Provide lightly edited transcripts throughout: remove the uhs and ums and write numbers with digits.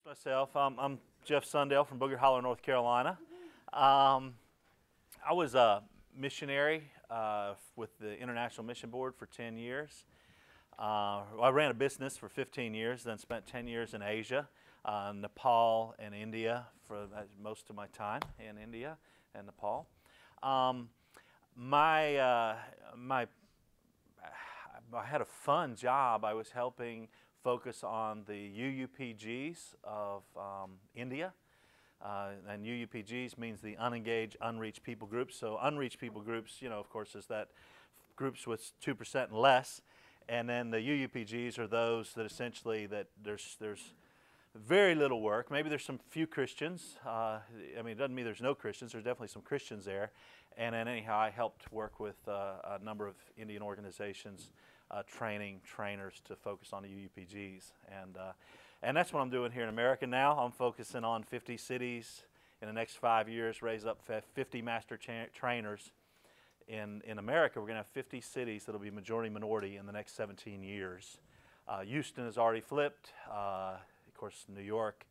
Myself, I'm Jeff Sundell from Booger Hollow, North Carolina. I was a missionary with the International Mission Board for 10 years. I ran a business for 15 years, then spent 10 years in Asia, Nepal and India for most of my time in India and Nepal. I had a fun job. I was helping focus on the UUPGs of India. And UUPGs means the unengaged, unreached people groups. So unreached people groups, of course, is that groups with 2% and less. And then the UUPGs are those that essentially that there's very little work. Maybe there's some few Christians. It doesn't mean there's no Christians. There's definitely some Christians there. And then anyhow, I helped work with a number of Indian organizations training trainers to focus on the UUPGs. And that's what I'm doing here in America now. I'm focusing on 50 cities in the next 5 years, raise up 50 master trainers. In America, we're going to have 50 cities that will be majority minority in the next 17 years. Houston has already flipped. Of course, New York,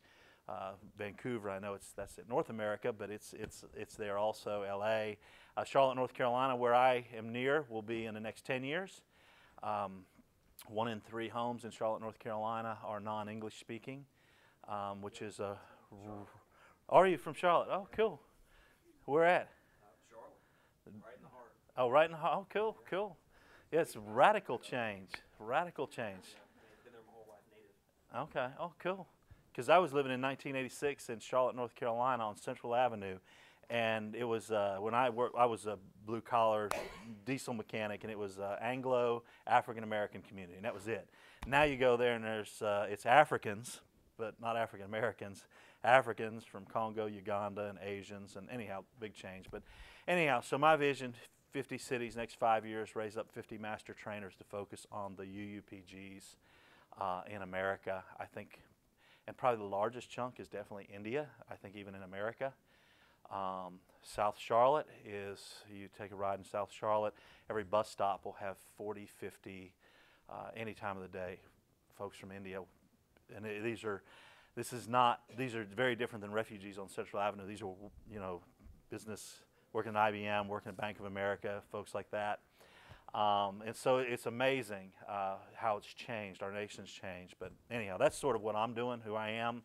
Vancouver, I know that's in North America, but it's there also. LA, Charlotte, North Carolina, where I am near, will be in the next 10 years. 1 in 3 homes in Charlotte, North Carolina are non-English speaking, which is a... Are you from Charlotte? Oh, cool. Where at? Charlotte, right in the heart. Oh, right in the heart. Oh, cool, cool. Yeah, it's radical change. Radical change. Been there my whole life, native. Okay. Oh, cool. Because I was living in 1986 in Charlotte, North Carolina on Central Avenue. And it was when I was a blue-collar diesel mechanic, and it was Anglo African-American community, and that was it. Now you go there, and it's Africans, but not African-Americans. Africans from Congo, Uganda, and Asians, and anyhow, big change. But anyhow, so my vision, 50 cities, next 5 years, raise up 50 master trainers to focus on the UUPGs in America, I think. And probably the largest chunk is definitely India, I think even in America. South Charlotte is, you take a ride in South Charlotte, every bus stop will have 40, 50, any time of the day, folks from India. And these are very different than refugees on Central Avenue. These are, business, working at IBM, working at Bank of America, folks like that. And so it's amazing how it's changed, our nation's changed. But anyhow, that's sort of what I'm doing, who I am.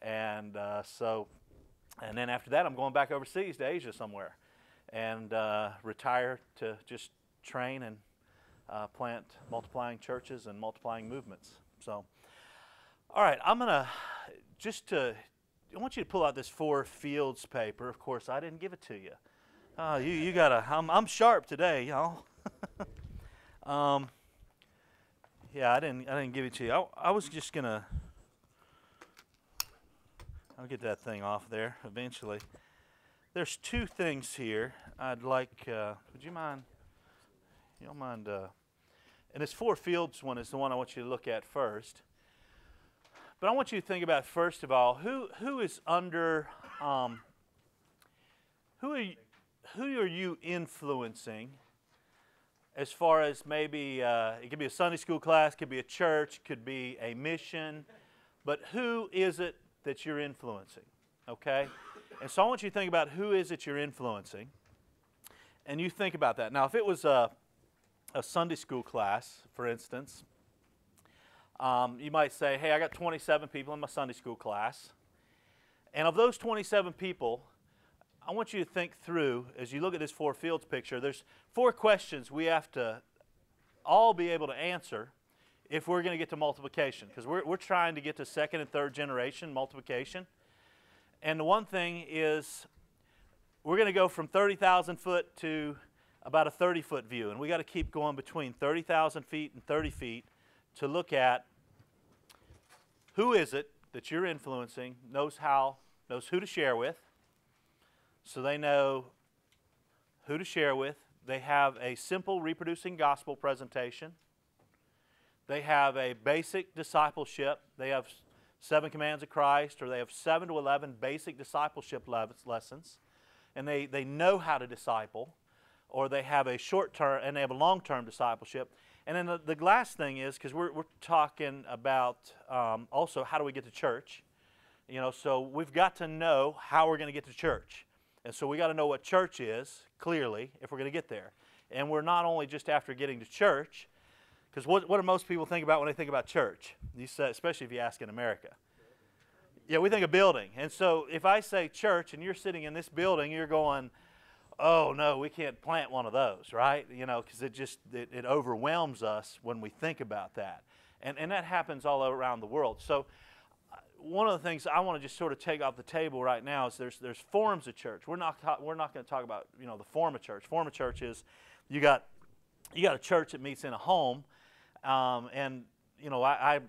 And and then after that, I'm going back overseas to Asia somewhere and retire to just train and plant multiplying churches and multiplying movements. So, all right, I want you to pull out this 4 Fields paper. Of course, I didn't give it to you. You gotta, I'm sharp today, y'all. Yeah, I didn't give it to you. I was just gonna, I'll get that thing off there eventually. There's 2 things here I'd like, would you mind, you don't mind, and this 4 Fields one is the one I want you to look at first. But I want you to think about, first of all, who is under, who are you influencing as far as maybe, it could be a Sunday school class, could be a church, could be a mission, but who is it that you're influencing, okay? And so I want you to think about who is it you're influencing, and you think about that. Now, if it was a Sunday school class, for instance, you might say, hey, I got 27 people in my Sunday school class, and of those 27 people, I want you to think through, as you look at this 4 Fields picture, there's 4 questions we have to all be able to answer if we're going to get to multiplication, because we're trying to get to 2nd and 3rd generation multiplication. And the one thing is, we're going to go from 30,000 foot to about a 30-foot view, and we got to keep going between 30,000 feet and 30 feet to look at who is it that you're influencing, knows who to share with, so they know who to share with. They have a simple reproducing gospel presentation. They have a basic discipleship. They have 7 commands of Christ, or they have 7 to 11 basic discipleship lessons. And they know how to disciple, or they have a short-term and they have a long-term discipleship. And then the last thing is, because we're talking about also how do we get to church. So we've got to know how we're going to get to church. And so we got to know what church is, clearly, if we're going to get there. And we're not only just after getting to church, because what do most people think about when they think about church? You say, especially if you ask in America. Yeah, we think of building. And so if I say church and you're sitting in this building, you're going, oh, no, we can't plant one of those, right? Because it overwhelms us when we think about that. And that happens all around the world. So one of the things I want to just sort of take off the table right now is there's forms of church. We're not going to talk about the form of church. Form of church is you got a church that meets in a home, and I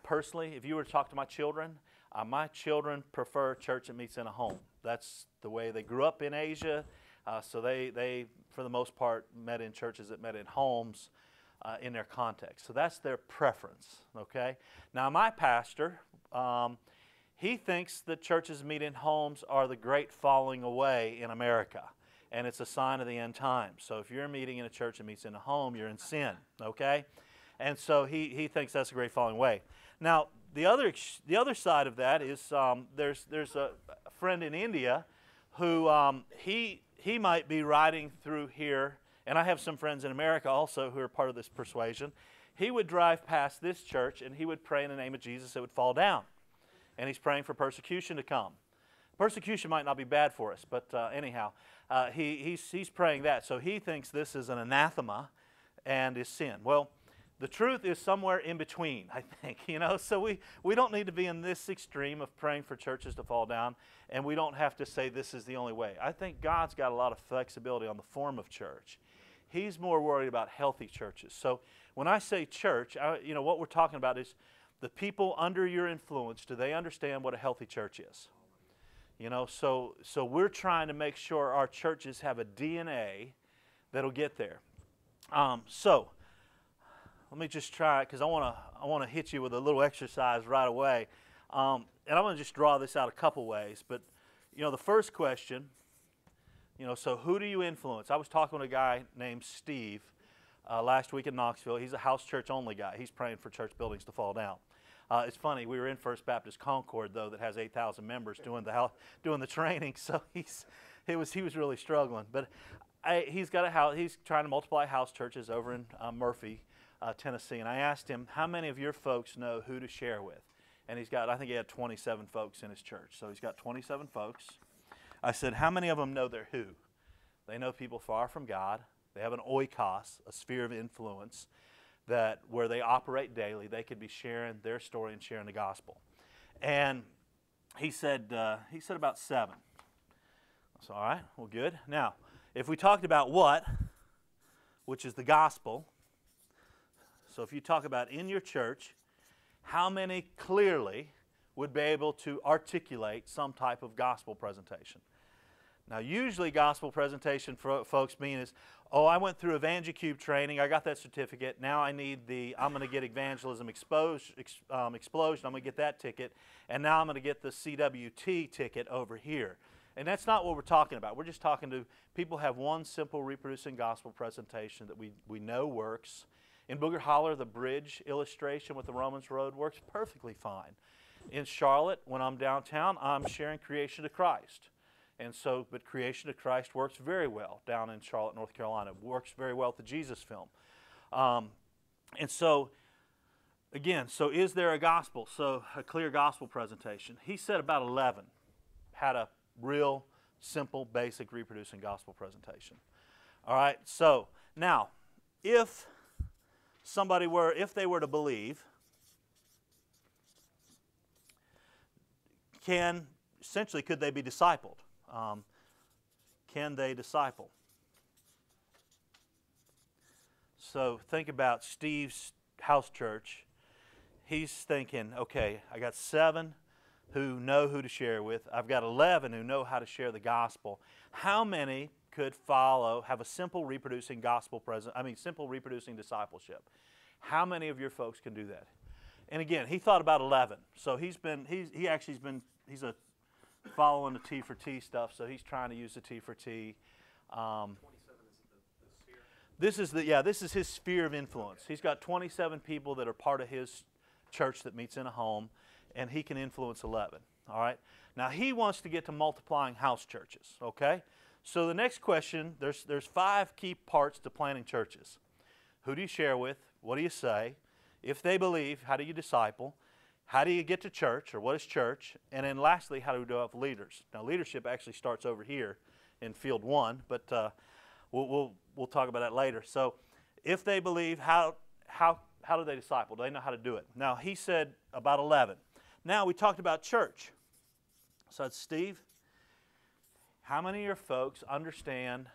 personally, if you were to talk to my children prefer church that meets in a home. That's the way they grew up in Asia. So they for the most part met in churches that met in homes in their context. So that's their preference. Okay. Now my pastor. He thinks that churches meet in homes are the great falling away in America, and it's a sign of the end times. So if you're meeting in a church that meets in a home, you're in sin, okay? And so he thinks that's a great falling away. Now, the other side of that is there's a friend in India who he might be riding through here, and I have some friends in America also who are part of this persuasion. He would drive past this church and he would pray in the name of Jesus, it would fall down. And he's praying for persecution to come. Persecution might not be bad for us, but anyhow, he's praying that. So he thinks this is an anathema and is sin. Well, the truth is somewhere in between, I think. So we don't need to be in this extreme of praying for churches to fall down, and we don't have to say this is the only way. I think God's got a lot of flexibility on the form of church. He's more worried about healthy churches. So when I say church, what we're talking about is the people under your influence, do they understand what a healthy church is? So we're trying to make sure our churches have a DNA that'll get there. So let me just try it, because I want to hit you with a little exercise right away. And I'm going to just draw this out a couple ways. But, the first question, so who do you influence? I was talking to a guy named Steve last week in Knoxville. He's a house church only guy. He's praying for church buildings to fall down. It's funny, we were in First Baptist Concord, though, that has 8,000 members doing the training, so he was really struggling. But he's got a house. He's trying to multiply house churches over in Murphy, Tennessee. And I asked him, how many of your folks know who to share with? And I think he had 27 folks in his church. So he's got 27 folks. I said, how many of them know their who? They know people far from God. They have an oikos, a sphere of influence, that where they operate daily, they could be sharing their story and sharing the gospel. And he said about 7. I said, all right, well, good. Now, if we talked about what, which is the gospel, so if you talk about in your church, how many clearly would be able to articulate some type of gospel presentation? Now, usually gospel presentation for folks mean is, oh, I went through EvangeCube training, I got that certificate, now I'm going to get Evangelism Explosion, I'm going to get that ticket, and now I'm going to get the CWT ticket over here. And that's not what we're talking about. We're just talking to people who have one simple reproducing gospel presentation that we know works. In Booger Holler, the bridge illustration with the Romans Road works perfectly fine. In Charlotte, when I'm downtown, I'm sharing creation to Christ. But creation to Christ works very well down in Charlotte, North Carolina. It works very well with the Jesus film. Again, is there a gospel? So a clear gospel presentation. He said about 11 had a real simple, basic, reproducing gospel presentation. All right, so now, if they were to believe, could they be discipled? Can they disciple? So think about Steve's house church. He's thinking, okay, I got 7 who know who to share with. I've got 11 who know how to share the gospel. How many could have a simple reproducing simple reproducing discipleship? How many of your folks can do that? And again, he thought about 11. So he's a following the T for T stuff, so he's trying to use the T for T. 27 is the sphere. This is his sphere of influence. He's got 27 people that are part of his church that meets in a home, and he can influence 11. All right. Now he wants to get to multiplying house churches. Okay. So the next question, there's 5 key parts to planting churches. Who do you share with? What do you say? If they believe, how do you disciple? How do you get to church, or what is church? And then lastly, how do we develop leaders? Now leadership actually starts over here in field 1, but we'll talk about that later. So if they believe, how do they disciple? Do they know how to do it? Now he said about 11. Now we talked about church. So it's Steve. How many of your folks understand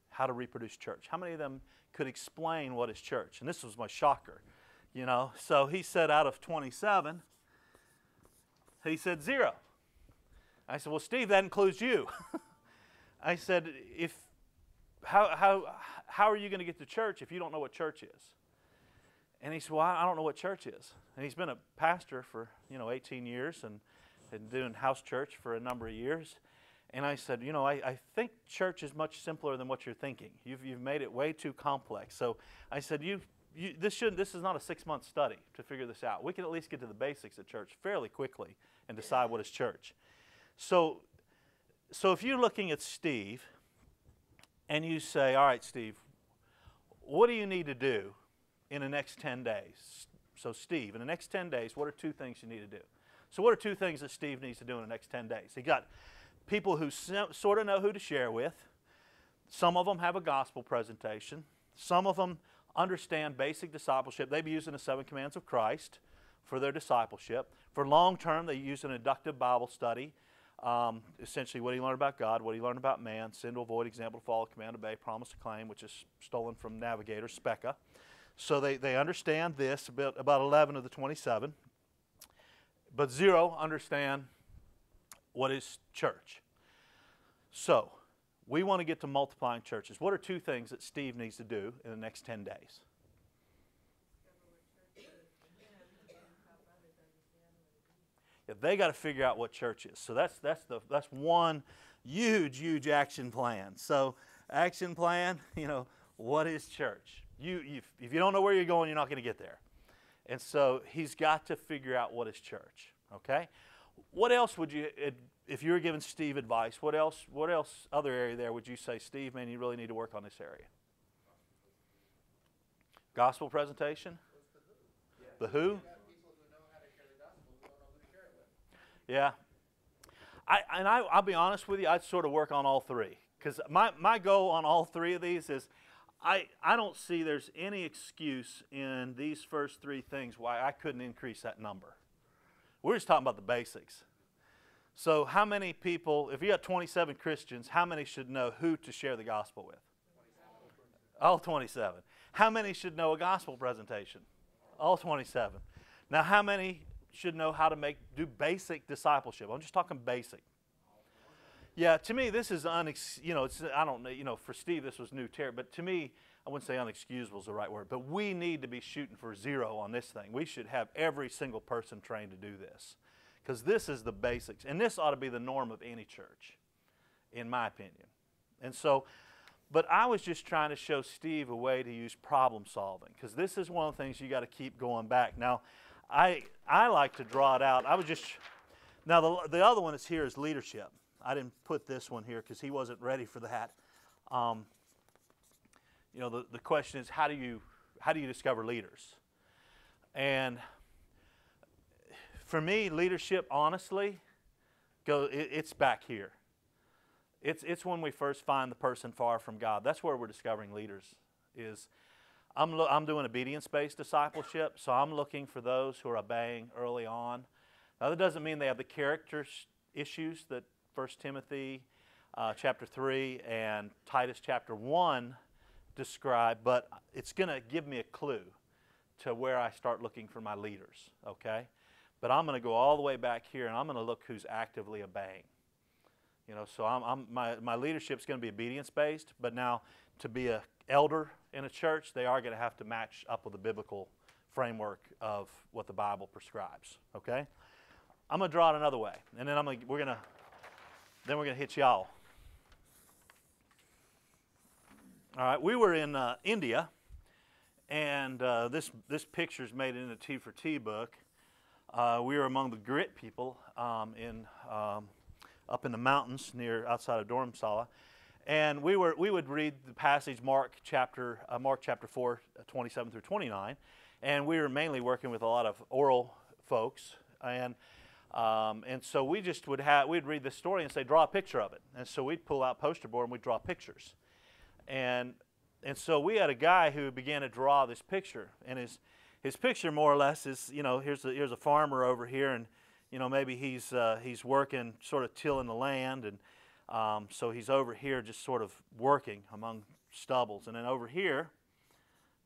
how to reproduce church? How many of them could explain what is church? And this was my shocker, you know. So he said out of 27, he said 0. I said, well, Steve, that includes you. I said, how are you going to get to church if you don't know what church is? And he said, well, I don't know what church is. And he's been a pastor for, 18 years and doing house church for a number of years. And I said, I think church is much simpler than what you're thinking. You've made it way too complex. So I said, this is not a 6-month study to figure this out. We can at least get to the basics of church fairly quickly and decide what is church. So if you're looking at Steve and you say, all right, Steve, what do you need to do in the next 10 days? So Steve, in the next 10 days, what are 2 things you need to do? So what are 2 things that Steve needs to do in the next 10 days? He got people who sort of know who to share with. Some of them have a gospel presentation. Some of them understand basic discipleship. They've been using the 7 Commands of Christ for their discipleship. For long term, they use an inductive Bible study. Essentially, what do you learn about God? What do you learn about man? Sin to avoid, example to follow, command to obey, promise to claim, which is stolen from Navigator, Specca. So they understand this, about 11 of the 27. But 0 understand what is church. So we want to get to multiplying churches. What are 2 things that Steve needs to do in the next 10 days? Yeah, they got to figure out what church is. So that's one huge action plan. So action plan, what is church? If you don't know where you're going, you're not going to get there. And so he's got to figure out what is church. Okay? What else would you, if you were giving Steve advice, what else other area there would you say, Steve, man, you really need to work on this area? Gospel presentation? The who? Yeah. I'll be honest with you, I'd sort of work on all 3. Because my goal on all 3 of these is I don't see there's any excuse in these first 3 things why I couldn't increase that number. We're just talking about the basics. So how many people, if you got 27 Christians, how many should know who to share the gospel with? 27. All 27. How many should know a gospel presentation? All 27. Now how many should know how to do basic discipleship? I'm just talking basic. Yeah, to me this is I don't know, for Steve this was new territory, but to me I wouldn't say unexcusable is the right word, but we need to be shooting for 0 on this thing. We should have every single person trained to do this, because this is the basics, and this ought to be the norm of any church, in my opinion. And so, but I was just trying to show Steve a way to use problem solving, because this is one of the things you got to keep going back. Now, I like to draw it out. Now the other one is here is leadership. I didn't put this one here because he wasn't ready for that. The question is, how do you discover leaders? And for me, leadership, honestly, it's back here. It's when we first find the person far from God. That's where we're discovering leaders. I'm doing obedience-based discipleship, so I'm looking for those who are obeying early on. Now, that doesn't mean they have the character issues that 1 Timothy chapter 3 and Titus chapter 1 describe, but it's going to give me a clue to where I start looking for my leaders, okay? But I'm going to go all the way back here, and I'm going to look who's actively obeying. So my leadership's going to be obedience-based, but now to be an elder in a church, they are going to have to match up with the biblical framework of what the Bible prescribes, okay? I'm going to draw it another way, and then we're going to hit y'all. All right, we were in India, and this picture's made in a T for T book. We were among the Grit people up in the mountains outside of Dharamsala, and we would read the passage Mark chapter 4, 27 through 29, and we were mainly working with a lot of oral folks, and so we just we'd read this story and say, draw a picture of it, and so we'd pull out poster board and we'd draw pictures, and so we had a guy who began to draw this picture, and his picture more or less is, here's a farmer over here, and maybe he's working, sort of tilling the land, and so he's over here just sort of working among stubbles. And then over here,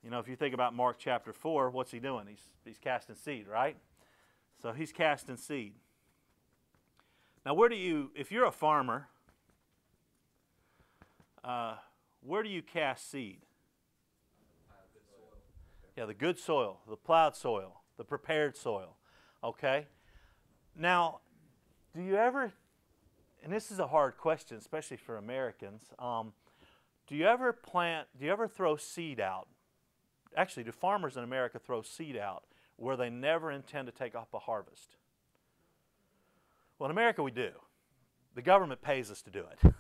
if you think about Mark chapter 4, what's he doing? He's casting seed, right? So he's casting seed. Now if you're a farmer, where do you cast seed? Yeah, the good soil, the plowed soil, the prepared soil, okay? Now, do you ever, and this is a hard question, especially for Americans, do you ever throw seed out? Actually, do farmers in America throw seed out where they never intend to take up a harvest? Well, in America we do. The government pays us to do it.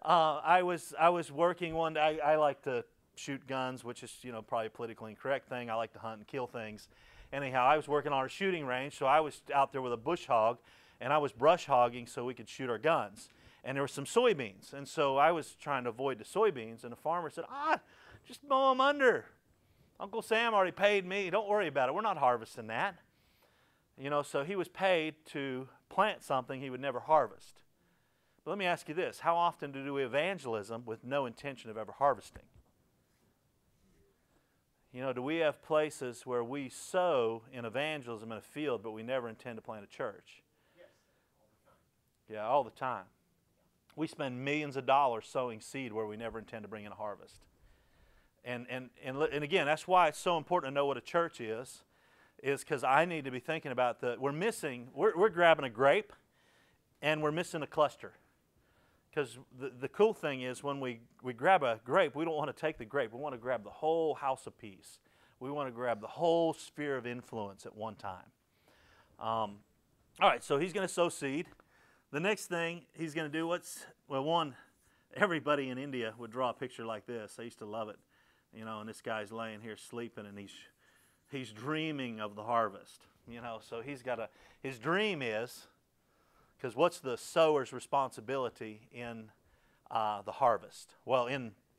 I was working one day. I like to shoot guns, which is probably a politically incorrect thing. I like to hunt and kill things. Anyhow, I was working on a shooting range, so I was out there with a bush hog, and I was brush hogging so we could shoot our guns. And there were some soybeans, and so I was trying to avoid the soybeans, and the farmer said, just mow them under. Uncle Sam already paid me. Don't worry about it. We're not harvesting that. So he was paid to plant something he would never harvest. But let me ask you this. How often do we evangelism with no intention of ever harvesting? Do we have places where we sow in evangelism in a field, but we never intend to plant a church? Yes, all the time. Yeah, all the time. We spend millions of dollars sowing seed where we never intend to bring in a harvest. And again, that's why it's so important to know what a church is because I need to be thinking about we're grabbing a grape and we're missing a cluster. Because the cool thing is when we grab a grape, we don't want to take the grape. We want to grab the whole house of peace. We want to grab the whole sphere of influence at one time. All right, so he's going to sow seed. The next thing he's going to do, everybody in India would draw a picture like this. I used to love it. And this guy's laying here sleeping, and he's dreaming of the harvest. So his dream is, because what's the sower's responsibility in the harvest? Well,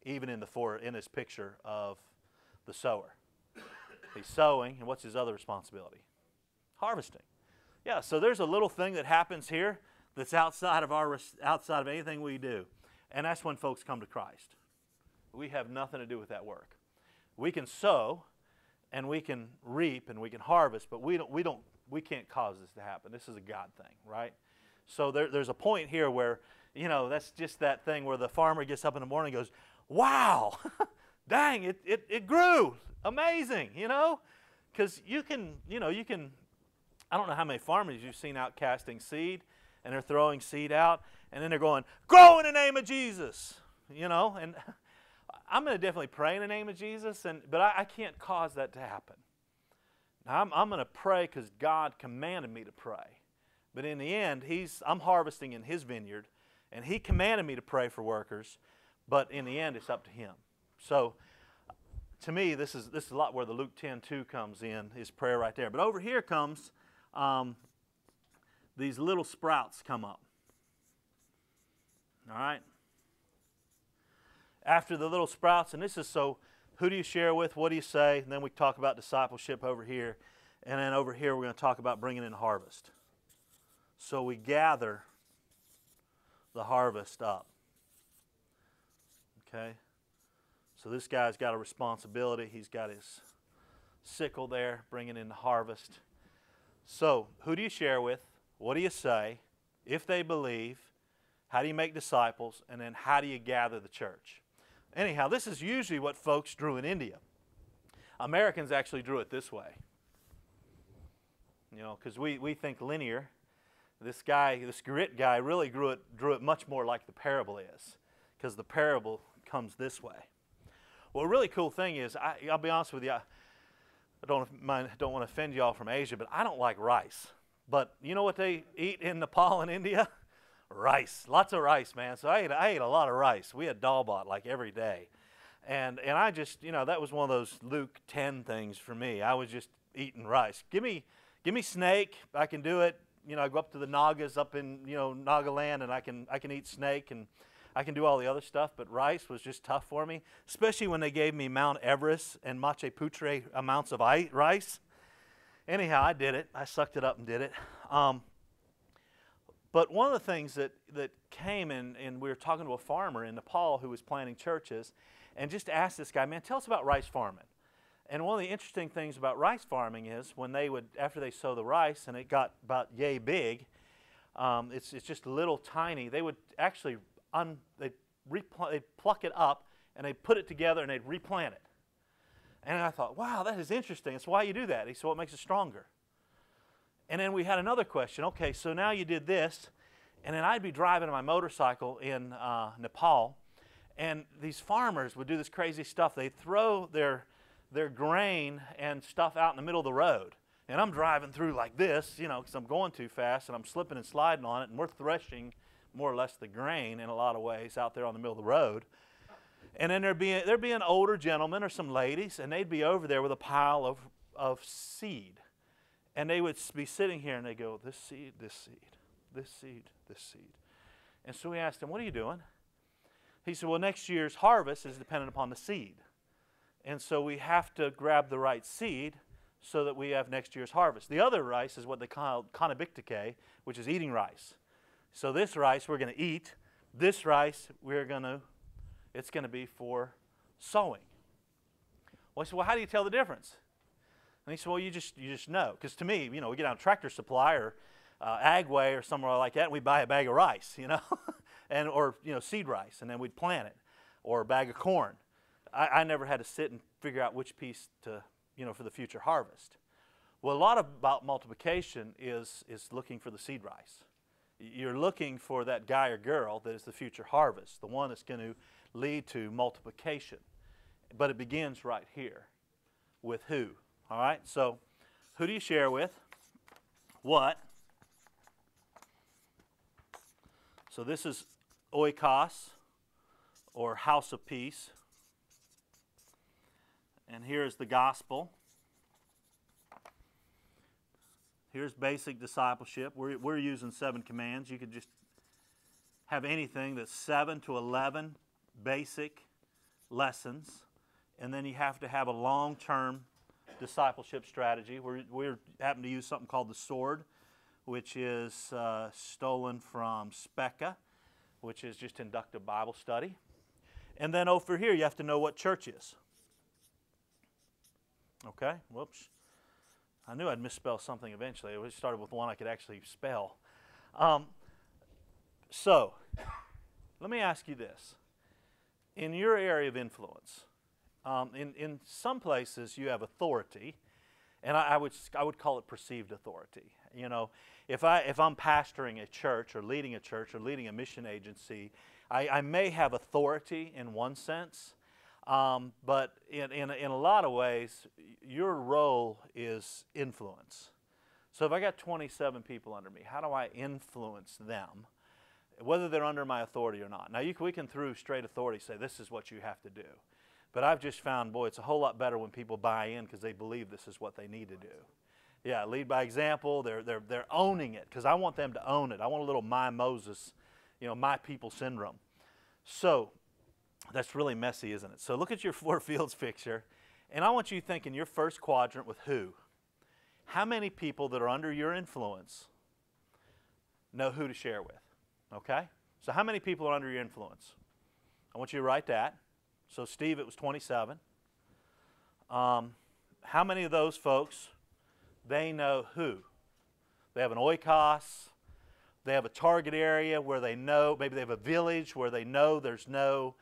even in his picture of the sower, he's sowing, and what's his other responsibility? Harvesting. Yeah. So there's a little thing that happens here that's outside of anything we do, and that's when folks come to Christ. We have nothing to do with that work. We can sow, and we can reap, and we can harvest, but we can't cause this to happen. This is a God thing, right? So there's a point here where, that's just that thing where the farmer gets up in the morning and goes, wow, dang, it grew, amazing, because you can, I don't know how many farmers you've seen out casting seed, and they're throwing seed out, and then they're going, grow in the name of Jesus, and I'm going to definitely pray in the name of Jesus, but I can't cause that to happen. Now, I'm going to pray because God commanded me to pray. But in the end, I'm harvesting in His vineyard, and He commanded me to pray for workers, but in the end, it's up to Him. So, to me, this is a lot where the Luke 10:2 comes in, is prayer right there. But over here comes these little sprouts come up. All right? After the little sprouts, and this is so, who do you share with? What do you say? And then we talk about discipleship over here. And then over here, we're going to talk about bringing in harvest. So we gather the harvest up. Okay? So this guy's got a responsibility. He's got his sickle there, bringing in the harvest. So who do you share with? What do you say? If they believe, how do you make disciples? And then how do you gather the church? Anyhow, this is usually what folks drew in India. Americans actually drew it this way. Because we think linear. This Grit guy really drew it much more like the parable is, because the parable comes this way. Well, a really cool thing is, I'll be honest with you, I don't want to offend y'all from Asia, but I don't like rice. But you know what they eat in Nepal and India? Rice. Lots of rice, man. So I ate a lot of rice. We had dalbat like every day. And I just, that was one of those Luke 10 things for me. I was just eating rice. Give me snake. I can do it. I go up to the Nagas up in, Nagaland, and I can eat snake, and I can do all the other stuff. But rice was just tough for me, especially when they gave me Mount Everest and Machu Picchu amounts of rice. Anyhow, I did it. I sucked it up and did it. But one of the things that came in, and we were talking to a farmer in Nepal who was planting churches, and just asked this guy, man, tell us about rice farming. And one of the interesting things about rice farming is when they would, after they sow the rice and it got about yay big, it's just little tiny, they would actually, they'd pluck it up and they'd put it together and they'd replant it. And I thought, wow, that is interesting. That's why you do that. He said, what makes it stronger? And then we had another question. Okay, so now you did this, and then I'd be driving my motorcycle in Nepal, and these farmers would do this crazy stuff. They'd throw their grain and stuff out in the middle of the road. And I'm driving through like this, because I'm going too fast, and I'm slipping and sliding on it, and we're threshing more or less the grain in a lot of ways out there on the middle of the road. And then there'd be an older gentleman or some ladies, and they'd be over there with a pile of seed. And they would be sitting here, and they'd go, this seed, this seed, this seed, this seed. And so we asked him, what are you doing? He said, well, next year's harvest is dependent upon the seed. And so we have to grab the right seed so that we have next year's harvest. The other rice is what they call kanabictike, which is eating rice. So this rice we're going to eat. This rice it's going to be for sowing. Well, I said, well, how do you tell the difference? And he said, well, you just know. Because to me, we get on Tractor Supply or Agway or somewhere like that, and we buy a bag of rice, or seed rice, and then we'd plant it, or a bag of corn. I never had to sit and figure out which piece to, for the future harvest. Well, a lot about multiplication is looking for the seed rice. You're looking for that guy or girl that is the future harvest, the one that's going to lead to multiplication. But it begins right here with who. All right, so who do you share with? What? So this is oikos, or house of peace. And here's the gospel. Here's basic discipleship. We're using 7 commands. You could just have anything that's 7 to 11 basic lessons. And then you have to have a long-term discipleship strategy. We happen to use something called the sword, which is stolen from Specca, which is just inductive Bible study. And then over here, you have to know what church is. Okay, whoops. I knew I'd misspell something eventually. We started with one I could actually spell. So, let me ask you this. In your area of influence, in some places you have authority, and I would call it perceived authority. If I'm pastoring a church or leading a mission agency, I may have authority in one sense, but in a lot of ways, your role is influence. So if I got 27 people under me, how do I influence them, whether they're under my authority or not? Now, we can through straight authority say, this is what you have to do. But I've just found, boy, it's a whole lot better when people buy in because they believe this is what they need to do. Yeah, lead by example. They're owning it because I want them to own it. I want a little my Moses, my people syndrome. So that's really messy, isn't it? So look at your 4 fields picture, and I want you to think in your first quadrant with who. How many people that are under your influence know who to share with? Okay? So how many people are under your influence? I want you to write that. So Steve, it was 27. How many of those folks, they know who? They have an oikos. They have a target area where they know, maybe they have a village where they know there's no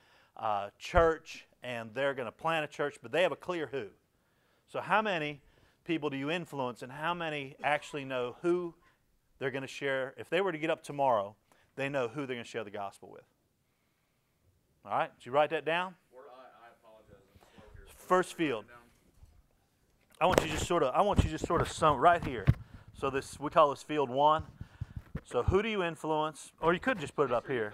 church and they're going to plant a church, but they have a clear who. So how many people do you influence, and how many actually know who they're going to share? If they were to get up tomorrow, they know who they're going to share the gospel with. All right, did you write that down? I apologize. I'm slow here. First field. I want you just sort of sum right here. So this, we call this field 1. So who do you influence? Or you could just put it up here.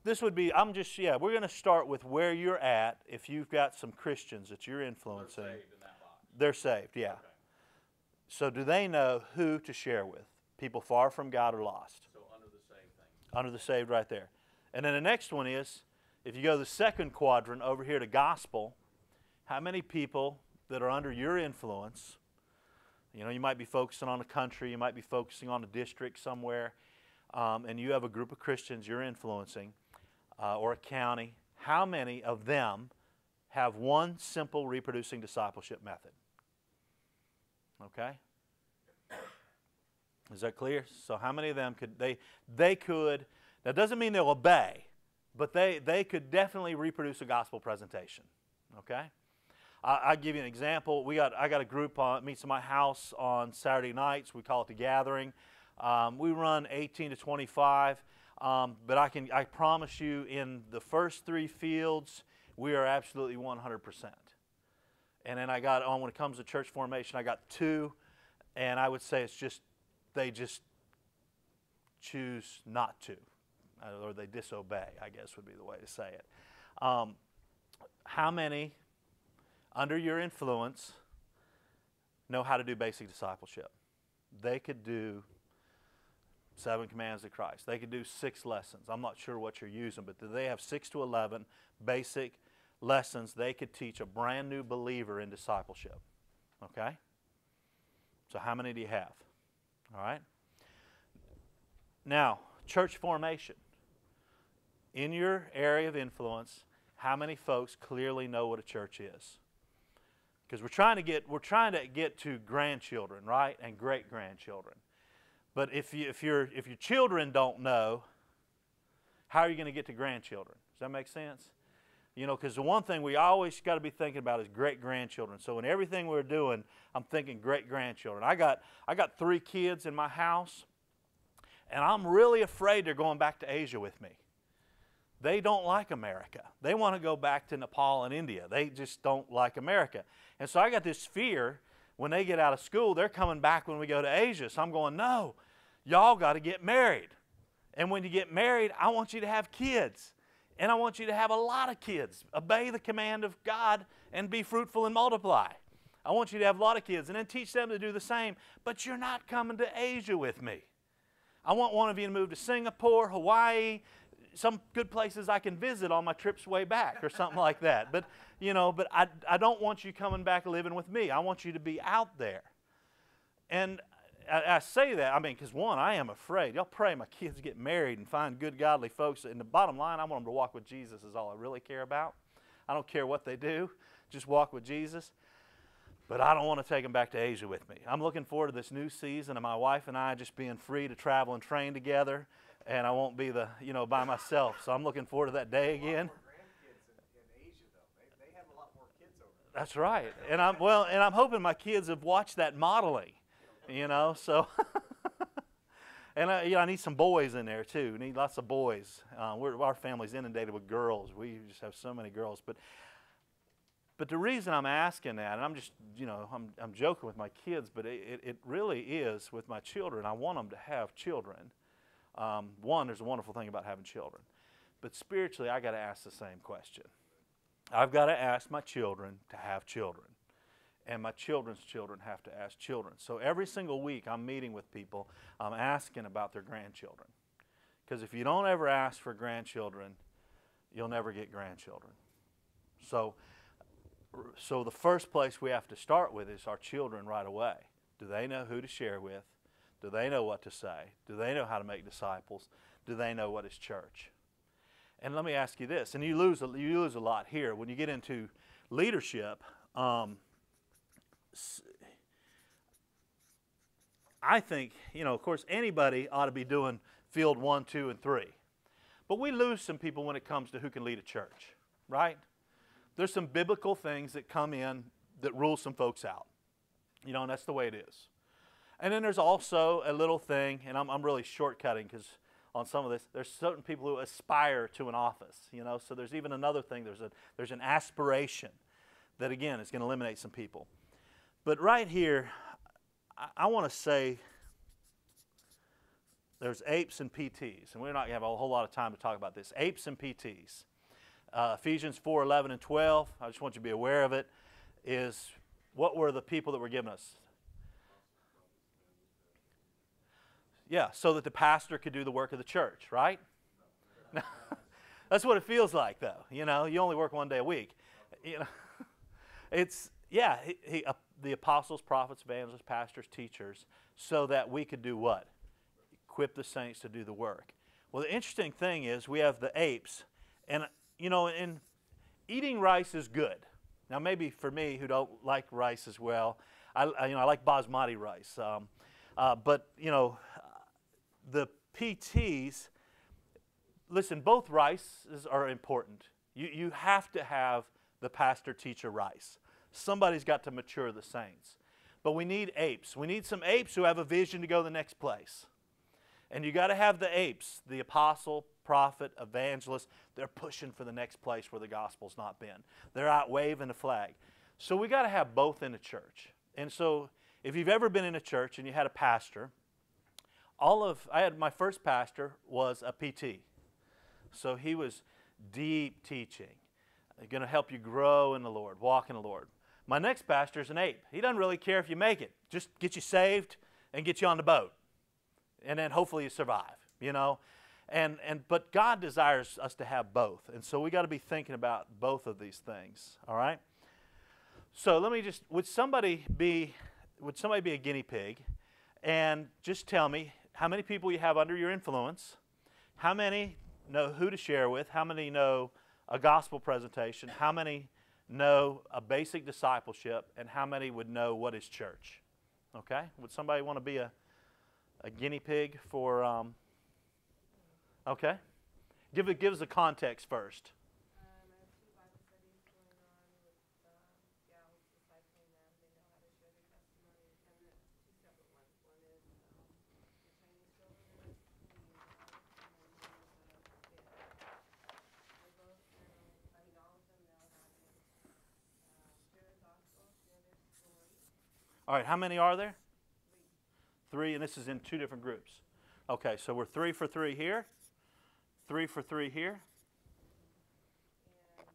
This would be, we're going to start with where you're at. If you've got some Christians that you're influencing. They're saved in that box. They're saved, yeah. Okay. So do they know who to share with? People far from God or lost. So under the saved thing. Under the saved right there. And then the next one is, if you go to the second quadrant over here to gospel, how many people that are under your influence, you might be focusing on a country, you might be focusing on a district somewhere, and you have a group of Christians you're influencing, or a county, how many of them have one simple reproducing discipleship method? Okay? Is that clear? So how many of them could, they could, that doesn't mean they'll obey, but they could definitely reproduce a gospel presentation. Okay? I'll give you an example. I got a group meets in my house on Saturday nights. We call it the Gathering. We run 18 to 25, but I promise you, in the first 3 fields, we are absolutely 100%. And then when it comes to church formation, I got 2, and I would say they just choose not to, or they disobey, I guess would be the way to say it. How many under your influence know how to do basic discipleship? They could do 7 commands of Christ. They could do 6 lessons. I'm not sure what you're using, but do they have 6 to 11 basic lessons they could teach a brand new believer in discipleship? Okay? So how many do you have? All right? Now, church formation. In your area of influence, how many folks clearly know what a church is? Because we're trying to get to grandchildren, right, and great grandchildren. But if your children don't know, how are you going to get to grandchildren? Does that make sense? Because the one thing we always got to be thinking about is great grandchildren. So in everything we're doing, I'm thinking great grandchildren. I got 3 kids in my house, and I'm really afraid they're going back to Asia with me. They don't like America. They want to go back to Nepal and India. They just don't like America. And so I got this fear when they get out of school, they're coming back when we go to Asia. So I'm going, no, y'all got to get married. And when you get married, I want you to have kids. And I want you to have a lot of kids. Obey the command of God and be fruitful and multiply. I want you to have a lot of kids and then teach them to do the same. But you're not coming to Asia with me. I want one of you to move to Singapore, Hawaii, some good places I can visit on my trips way back or something like that. But, I don't want you coming back living with me. I want you to be out there. And I say that, because one, I am afraid. Y'all pray my kids get married and find good, godly folks. And the bottom line, I want them to walk with Jesus is all I really care about. I don't care what they do. Just walk with Jesus. But I don't want to take them back to Asia with me. I'm looking forward to this new season of my wife and I just being free to travel and train together. And I won't be by myself. So I'm looking forward to that day again. In Asia, though. They have a lot more kids over there. That's right. And I'm hoping my kids have watched that modeling, so. And I need some boys in there too. We need lots of boys. Our family's inundated with girls. We just have so many girls. But the reason I'm asking that, and I'm just, I'm joking with my kids, but it really is with my children. I want them to have children. One, there's a wonderful thing about having children. But spiritually, I got to ask the same question. I've got to ask my children to have children. And my children's children have to ask children. So every single week I'm meeting with people, I'm asking about their grandchildren. Because if you don't ever ask for grandchildren, you'll never get grandchildren. So the first place we have to start with is our children right away. Do they know who to share with? Do they know what to say? Do they know how to make disciples? Do they know what is church? And let me ask you this, and you lose a lot here. When you get into leadership, I think, of course, anybody ought to be doing field 1, 2, and 3. But we lose some people when it comes to who can lead a church, right? There's some biblical things that come in that rule some folks out. And that's the way it is. And then there's also a little thing, and I'm really shortcutting because on some of this, there's certain people who aspire to an office, so there's even another thing. There's an aspiration that, again, is going to eliminate some people. But right here, I want to say there's apes and PTs, and we're not going to have a whole lot of time to talk about this. Apes and PTs. Ephesians 4:11 and 12, I just want you to be aware of it, is what were the people that were given us? Yeah, so that the pastor could do the work of the church, right? That's what it feels like, though. You know, you only work one day a week. You know, it's, yeah, the apostles, prophets, evangelists, pastors, teachers, so that we could do what? Equip the saints to do the work. Well, the interesting thing is we have the apes, and, you know, in eating rice is good. Now, maybe for me, who don't like rice as well, I like basmati rice. But, you know, the PTs, listen, both rices are important. You have to have the pastor-teacher rice. Somebody's got to mature the saints. But we need apes. We need some apes who have a vision to go the next place. And you got to have the apes, the apostle, prophet, evangelist. They're pushing for the next place where the gospel's not been. They're out waving the flag. So we got to have both in a church. And so if you've ever been in a church and you had a pastor, my first pastor was a PT. So he was deep teaching, going to help you grow in the Lord, walk in the Lord. My next pastor is an ape. He doesn't really care if you make it. Just get you saved and get you on the boat. And then hopefully you survive, you know. But God desires us to have both. And so we got to be thinking about both of these things, all right? So let me just, would somebody be a guinea pig and just tell me how many people you have under your influence, how many know who to share with, how many know a gospel presentation, how many know a basic discipleship, and how many would know what is church? Okay? Would somebody want to be a guinea pig for, okay? Give us a context first. I have 2 Bible studies going on with gals discipling them. They know how to share their testimony, and then 2 separate ones. One is the Chinese wilderness, and then one is the They both know, all of them know how to share the gospel, share their story. All right, how many are there? 3, and this is in 2 different groups. Okay, so we're 3 for 3 here, 3 for 3 here. And they are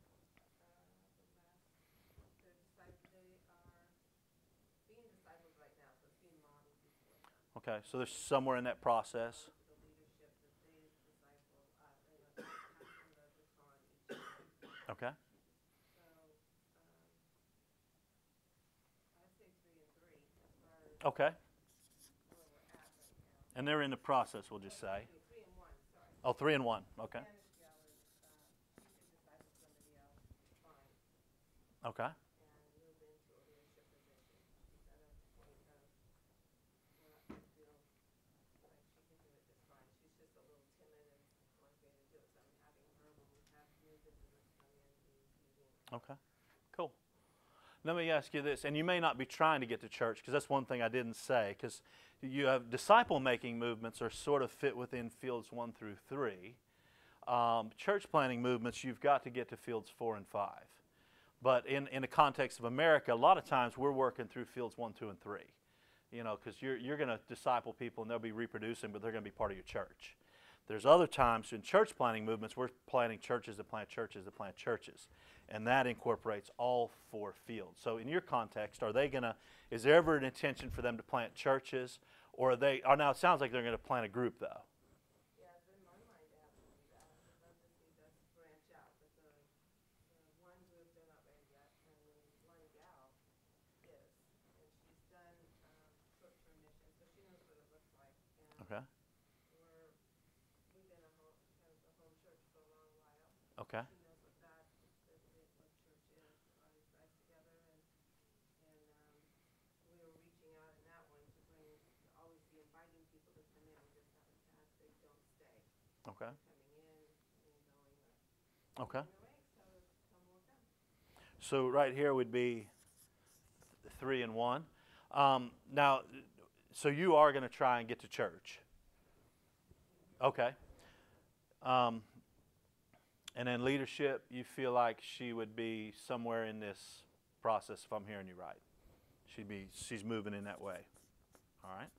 being discipled right now, so it's being modeled before them. Okay, so they're somewhere in that process. The leadership that they disciple, passing the baton each year. Okay. So I'd say 3 and 3 as far as Okay. where we're at right now. And they're in the process, we'll just say. 3 and 1, sorry. Oh, 3 and 1. Okay. Spanish gal is, she could disciple somebody else fine Okay. and move into a leadership position. She's at a point of where I feel like she can do it just fine. She's just a little timid and wants me to do it. So I'm having her when we have new visitors come in who's leading. Okay. Cool. Let me ask you this, and you may not be trying to get to church, because that's one thing I didn't say, because you have disciple-making movements are sort of fit within fields 1 through 3. Church planting movements, you've got to get to fields 4 and 5. But in the context of America, a lot of times we're working through fields 1, 2, and 3. You know, because you're going to disciple people and they'll be reproducing, but they're going to be part of your church. There's other times in church planting movements, we're planting churches that plant churches that plant churches. And that incorporates all 4 fields. So in your context, is there ever an intention for them to plant churches? Or now it sounds like they're going to plant a group though. Yeah, it's in my mind to have to do that. I would love to see us branch out. But the one group, they're not ready yet. And the one gal is. And she's done short-term missions, so she knows what it looks like. And Okay. we've been a home church for a long while. Okay. She knows what what church is. Brought these guys together, and we were reaching out in that one to always be inviting people to come in. We just haven't had, they don't stay. Okay. Coming in and going Okay. in the ranks, so come more come. So right here would be 3 and 1. Now, so you are going to try and get to church. Okay. And then leadership, you feel like she would be somewhere in this process, if I'm hearing you right. She's moving in that way. All right.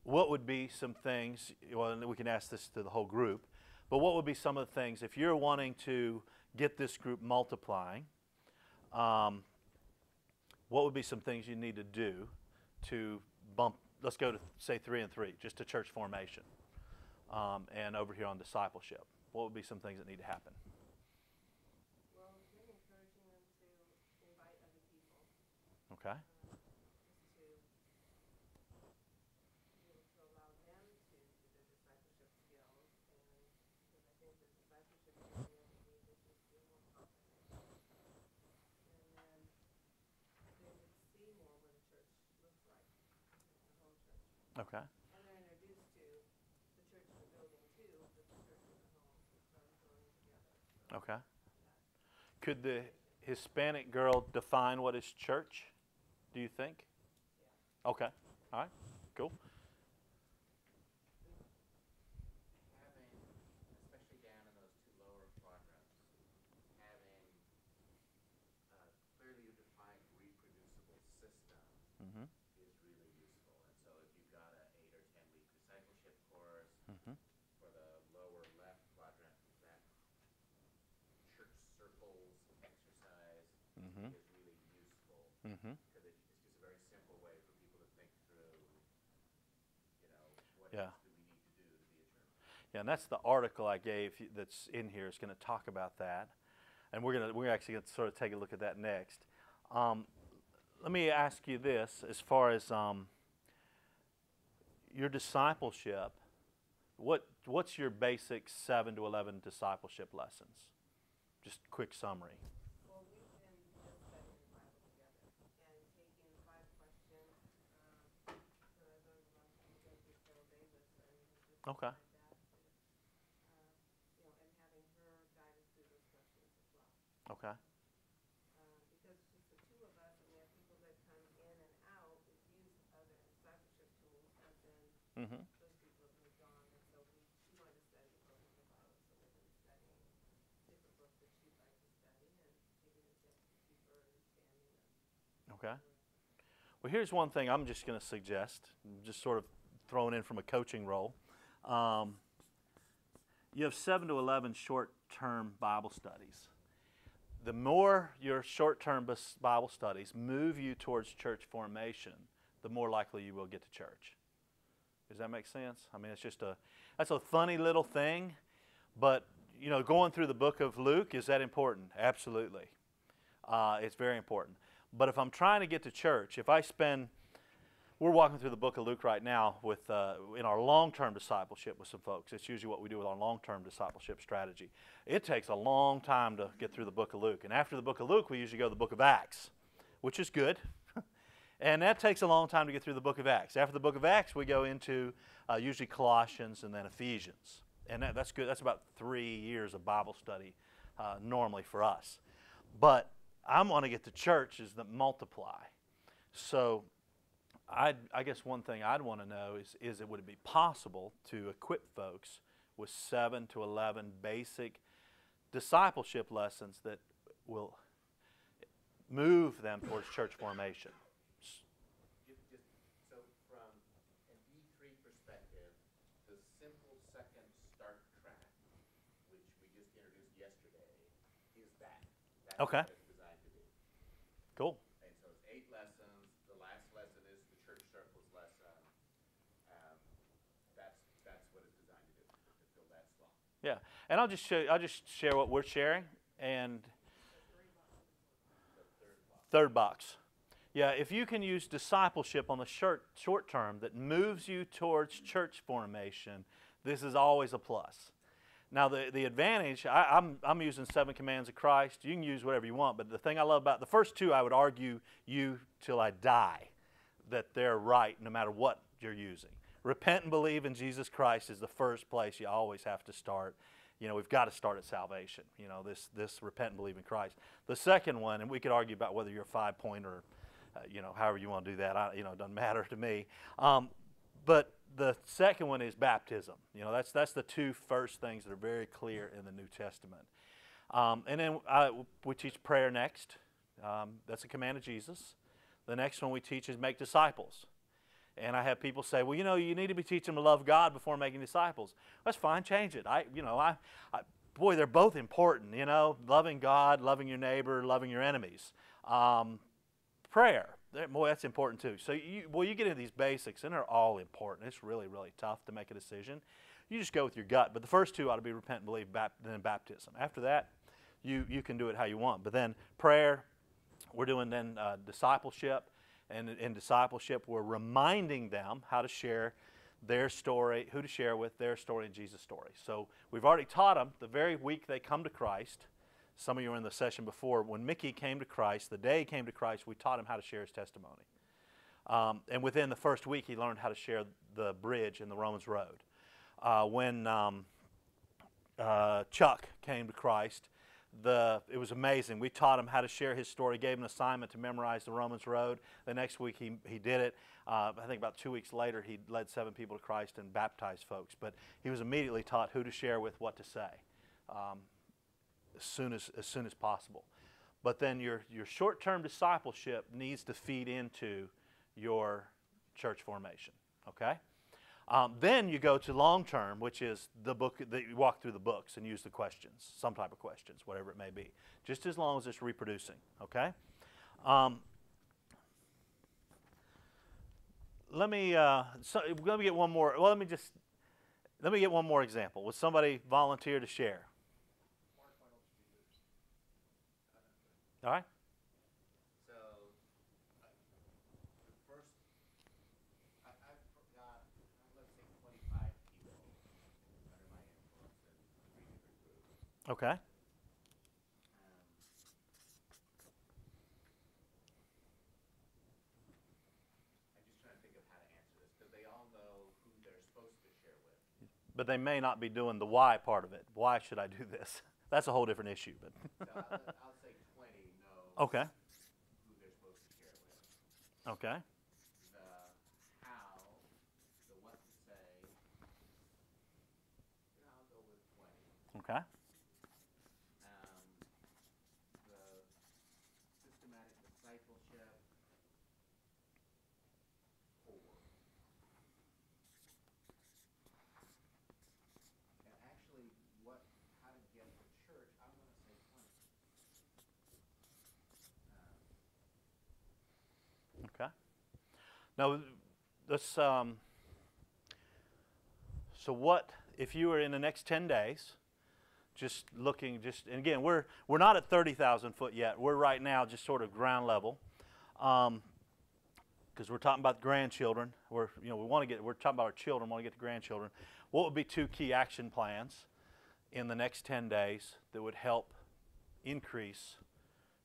What would be some things? Well, we can ask this to the whole group, but what would be some of the things if you're wanting to get this group multiplying? What would be some things you need to do to bump? Let's go to say 3 and 3, just to church formation, and over here on discipleship. What would be some things that need to happen? Well, we're encouraging them to invite other people. Okay. Just to be able to allow them to do the discipleship skills, and because I think the discipleship area we need to just feel more confident. And then they would see more what a church looks like, the home church. Okay. And they're introduced to the church in the building too, but the church in the home, so start growing together. So Okay. Could the Hispanic girl define what is church, do you think? Yeah. Okay. All right. Cool. Having, especially down in those two lower quadrants, having a clearly defined reproducible system Mm-hmm. is really useful. And so if you've got a 8 or 10 week discipleship course Mm-hmm. for the lower left quadrant, that church circles exercise Mm-hmm. is really useful Mm-hmm. because it's just a very simple way for people to think through, what Yeah. else do we need to do to be a church? Yeah, and that's the article I gave that's in here is going to talk about that, and we're actually going to sort of take a look at that next. Let me ask you this: as far as your discipleship, what's your basic 7 to 11 discipleship lessons? Just quick summary. Well, we've been just studying the Bible together and taking 5 questions that I learned a long time ago through Carol Davis, and just Okay. applied that to, and having her guide us through those questions as well. Okay. Because just the 2 of us, and we have people that come in and out, we've used other discipleship tools, but then Mm-hmm. those people have moved on, and so she wanted to study the book of the Bible, so we've been studying different books that she'd like to study and taking it to deeper understanding of. Okay. Well, here's one thing I'm just going to suggest, just sort of thrown in from a coaching role. You have 7 to 11 short-term Bible studies. The more your short-term Bible studies move you towards church formation, the more likely you will get to church. Does that make sense? I mean, that's a funny little thing, but going through the book of Luke, is that important? Absolutely. It's very important. But if I'm trying to get to church, we're walking through the book of Luke right now in our long-term discipleship with some folks. It's usually what we do with our long-term discipleship strategy. It takes a long time to get through the book of Luke. And after the book of Luke, we usually go to the book of Acts, which is good. And that takes a long time to get through the book of Acts. After the book of Acts, we go into usually Colossians and then Ephesians. And that's good. That's about 3 years of Bible study normally for us. But I want to get to churches that multiply. So I guess one thing I'd want to know is would it be possible to equip folks with 7 to 11 basic discipleship lessons that will move them towards church formation? So from an E3 perspective, the simple second start track, which we just introduced yesterday, is that. That's Okay. what it's designed to do. Cool. And so it's 8 lessons. The last lesson is the church circles lesson. That's what it's designed to do, to fill that slot. Yeah, and I'll just share what we're sharing, and The third block. third box. Yeah, if you can use discipleship on the short term that moves you towards church formation, this is always a plus. Now the advantage, I'm using 7 commands of Christ. You can use whatever you want, but the thing I love about the first 2, I would argue you till I die, that they're right no matter what you're using. Repent and believe in Jesus Christ is the first place you always have to start. We've got to start at salvation. This repent and believe in Christ. The second one, and we could argue about whether you're a 5-point or, however you want to do that. It doesn't matter to me. But the second one is baptism. That's the 2 first things that are very clear in the New Testament. And then we teach prayer next, That's a command of Jesus. The next one we teach is make disciples. And I have people say, well, you need to be teaching them to love God before making disciples. That's fine, change it. Boy, they're both important, loving God, loving your neighbor, loving your enemies. Prayer, boy, that's important too. So you get into these basics, and they're all important. It's really, really tough to make a decision. You just go with your gut. But the first two ought to be repent and believe, then baptism. After that, you can do it how you want. But then prayer, we're doing then discipleship. And in discipleship, we're reminding them how to share their story, who to share with, their story and Jesus' story. So we've already taught them the very week they come to Christ. Some of you were in the session before. When Mickey came to Christ, the day he came to Christ, we taught him how to share his testimony. And within the first week, he learned how to share the bridge in the Romans Road. When Chuck came to Christ, it was amazing. We taught him how to share his story, gave him an assignment to memorize the Romans Road. The next week he did it. I think about 2 weeks later he led 7 people to Christ and baptized folks. But he was immediately taught who to share with, what to say, as soon as possible. But then your short-term discipleship needs to feed into your church formation. Okay? Then you go to long-term, which is the book that you walk through the books and use the questions, some type of questions, whatever it may be, just as long as it's reproducing. Okay. Let me get one more. Well, let me get one more example. Would somebody volunteer to share? All right. Okay. I'm just trying to think of how to answer this, because they all know who they're supposed to share with. But they may not be doing the why part of it. Why should I do this? That's a whole different issue. But So I'll say 20 know okay. who they're supposed to share with. Okay. The how, the what to say, I'll go with 20. Okay. Systematic discipleship, 4. And actually, how to get to church, I'm going to say 20. Okay. Now, let's. So, what if you were in the next 10 days? Just looking, and again, we're not at 30,000 foot yet. We're right now just sort of ground level, because we're talking about grandchildren. We're talking about our children. Want to get to grandchildren. What would be 2 key action plans in the next 10 days that would help increase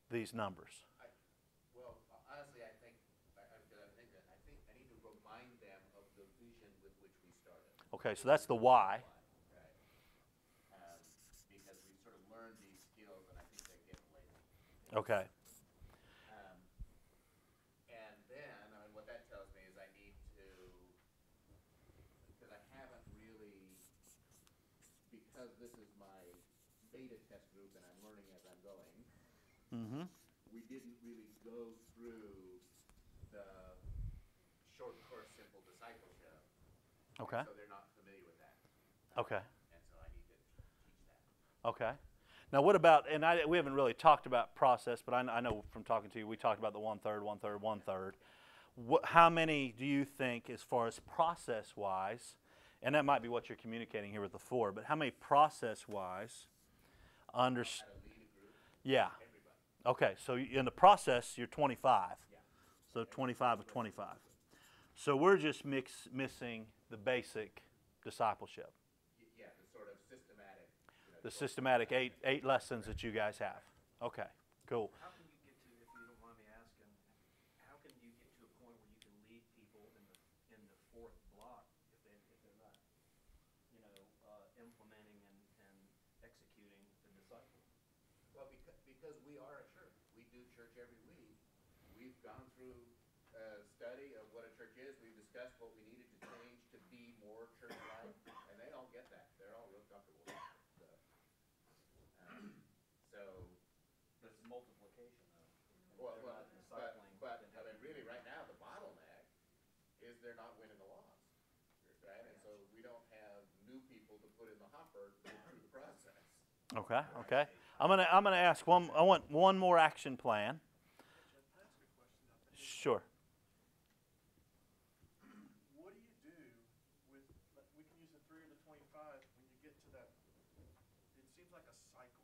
these numbers? Well, honestly, I think I need to remind them of the vision with which we started. Okay, so that's the why. Okay. And then, what that tells me is I need to, because I haven't really, because this is my beta test group and I'm learning as I'm going, we didn't really go through the short course simple discipleship. Okay. So they're not familiar with that. Okay. And so I need to teach that. Okay. Now, what about, and we haven't really talked about process, but I know from talking to you, we talked about the 1/3, 1/3, 1/3. How many do you think, as far as process-wise, and that might be what you're communicating here with the 4, but how many process-wise understand? How to lead a group. Yeah. Everybody. Okay, so in the process, you're 25. Yeah. So 25 of 25. So we're just missing the basic discipleship. Yeah, the sort of systematic. The systematic eight lessons that you guys have. Okay, cool. How can you get to, if you don't mind me asking, how can you get to a point where you can lead people in the 4th block if they're not, implementing and executing the disciple? Well, because we are a church. We do church every week. We've gone through a study of what a church is. We've discussed what we needed to change to be more church-like, and they all get that. They're all real comfortable with it. So But it's multiplication, though. discipling. But I mean, really, right now, the bottleneck is they're not winning the loss, right? And so we don't have new people to put in the hopper to go through the process. Okay, okay. I'm gonna ask one. I want one more action plan. Sure. What do you do with, we can use the 3 or the 25 when you get to that, it seems like a cycle.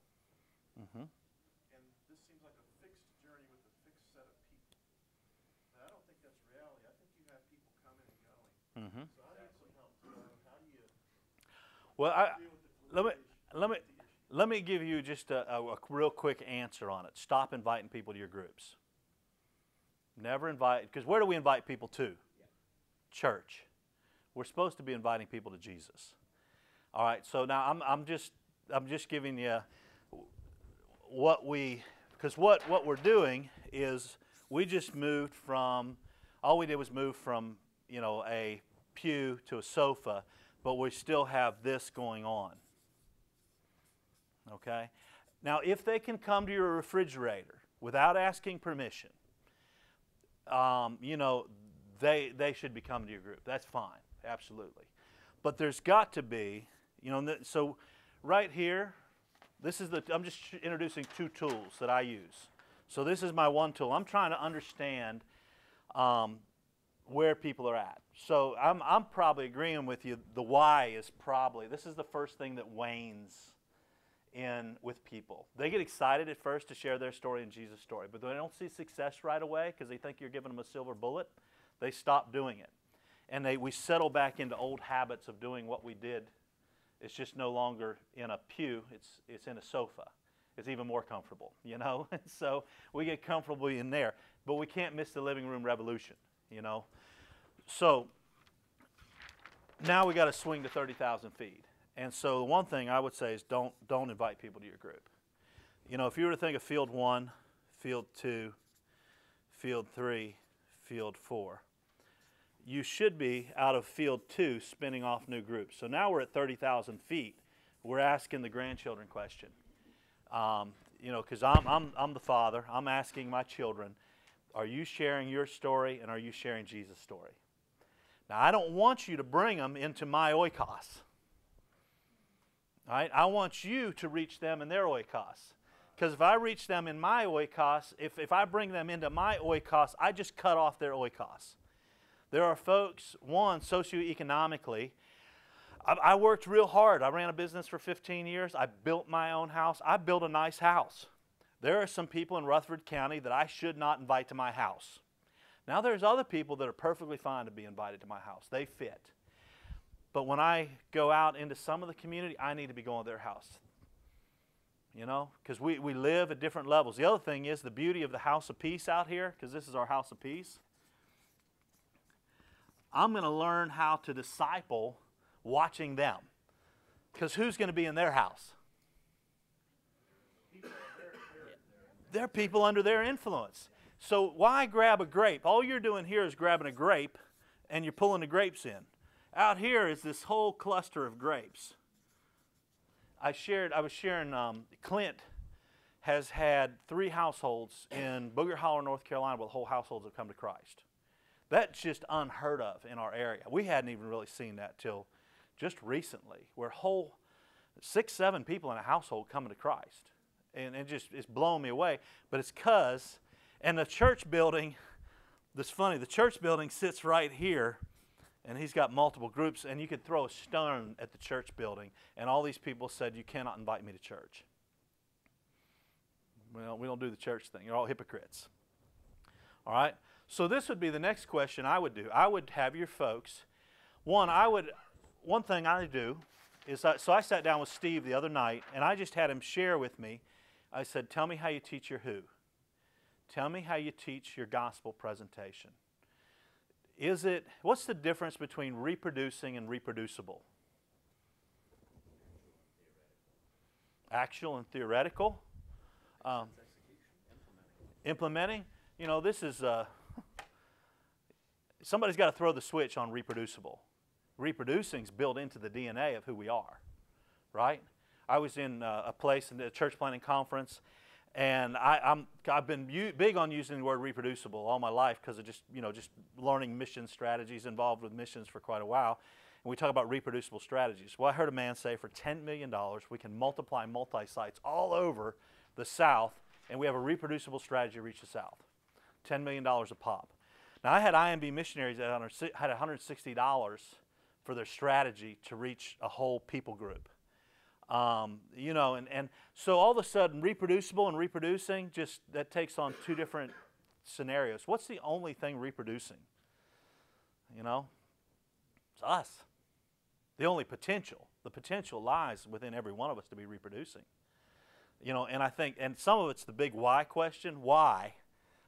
Mm-hmm. And this seems like a fixed journey with a fixed set of people. But I don't think that's reality. I think you have people coming and going. Mm-hmm. So I need some help. How do you Well, deal with the let me give you just a real quick answer on it. Stop inviting people to your groups. Never invite, because where do we invite people to? Church. We're supposed to be inviting people to Jesus. All right. So now I'm just giving you what we're doing is we just moved from, all we did was move from, you know, a pew to a sofa, but we still have this going on. Okay? Now, if they can come to your refrigerator without asking permission, you know, they should be coming to your group. That's fine, absolutely. But there's got to be, you know, so right here, this is I'm just introducing two tools that I use. So this is my one tool. I'm trying to understand where people are at. So I'm probably agreeing with you. The why is probably, this is the first thing that wanes in with people. They get excited at first to share their story and Jesus' story, but when they don't see success right away because they think you're giving them a silver bullet, they stop doing it. And we settle back into old habits of doing what we did. It's just no longer in a pew, it's in a sofa. It's even more comfortable, you know? So we get comfortable in there, but we can't miss the living room revolution, you know? So now we got to swing to 30,000 feet. And so the one thing I would say is don't invite people to your group. You know, if you were to think of field 1, field 2, field 3, field 4, you should be out of field 2 spinning off new groups. So now we're at 30,000 feet. We're asking the grandchildren question. You know, because I'm the father. I'm asking my children, are you sharing your story and are you sharing Jesus' story? Now, I don't want you to bring them into my oikos. All right? I want you to reach them in their oikos. Because if I reach them in my oikos, if I bring them into my oikos, I just cut off their oikos. There are folks, one, socioeconomically, I worked real hard. I ran a business for 15 years. I built my own house. I built a nice house. There are some people in Rutherford County that I should not invite to my house. Now there's other people that are perfectly fine to be invited to my house. They fit. But when I go out into some of the community, I need to be going to their house. You know, because we live at different levels. The other thing is the beauty of the house of peace out here, because this is our house of peace. I'm going to learn how to disciple watching them. Because who's going to be in their house? They're people under their influence. So why grab a grape? All you're doing here is grabbing a grape and you're pulling the grapes in. Out here is this whole cluster of grapes. I was sharing, Clint has had 3 households in Booger Hollow, North Carolina, where the whole households have come to Christ. That's just unheard of in our area. We hadn't even really seen that till just recently, where whole 6, 7 people in a household coming to Christ. And it's blowing me away. But it's because, and the church building, that's funny, the church building sits right here, and he's got multiple groups, and you could throw a stone at the church building, and all these people said, you cannot invite me to church. Well, we don't do the church thing. You're all hypocrites. All right? So this would be the next question I would do. I would have your folks, one thing I do is, so I sat down with Steve the other night, and I just had him share with me. I said, tell me how you teach your who. Tell me how you teach your gospel presentation. What's the difference between reproducing and reproducible? Actual and theoretical. Implementing. You know, this is, somebody's got to throw the switch on reproducible. Reproducing is built into the DNA of who we are, right? I was in a place in the church planting conference, And I've been big on using the word reproducible all my life because of just learning mission strategies, involved with missions for quite a while. And we talk about reproducible strategies. Well, I heard a man say for $10 million we can multiply multi-sites all over the South, and we have a reproducible strategy to reach the South. $10 million a pop. Now, I had IMB missionaries that had $160 for their strategy to reach a whole people group. And so all of a sudden, reproducible and reproducing, just that takes on two different scenarios. What's the only thing reproducing? It's us. The only potential. The potential lies within every one of us to be reproducing. And I think, and some of it's the big why question. Why?